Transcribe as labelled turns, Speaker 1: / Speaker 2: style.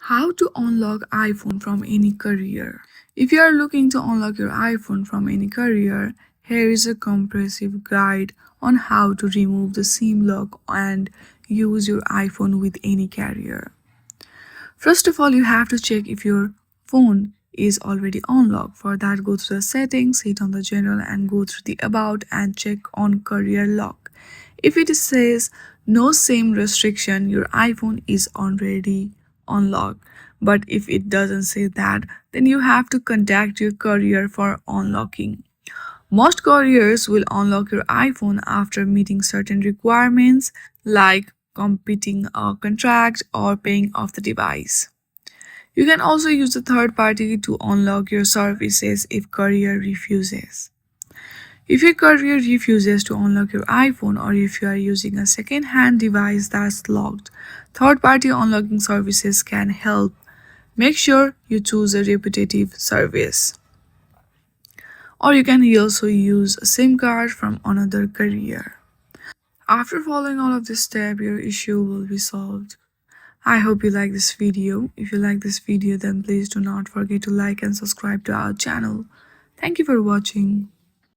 Speaker 1: How to unlock iPhone from any carrier. If you are looking to unlock your iPhone from any carrier, here is a comprehensive guide on how to remove the SIM lock and use your iPhone with any carrier. First of all, you have to check if your phone is already unlocked. For that, go to the settings, hit on the general and go through the about and check on carrier lock. If it says no SIM restriction, your iPhone is already unlocked. But if it doesn't say that, then you have to contact your carrier for unlocking. Most couriers will unlock your iPhone after meeting certain requirements like completing a contract or paying off the device. You can also use a third party to unlock your services if courier refuses. If your courier refuses to unlock your iPhone or if you are using a second-hand device that's locked, third-party unlocking services can help. Make sure you choose a reputable service. Or you can also use a SIM card from another carrier. After following all of this step, your issue will be solved. I hope you like this video. If you like this video, then please do not forget to like and subscribe to our channel. Thank you for watching.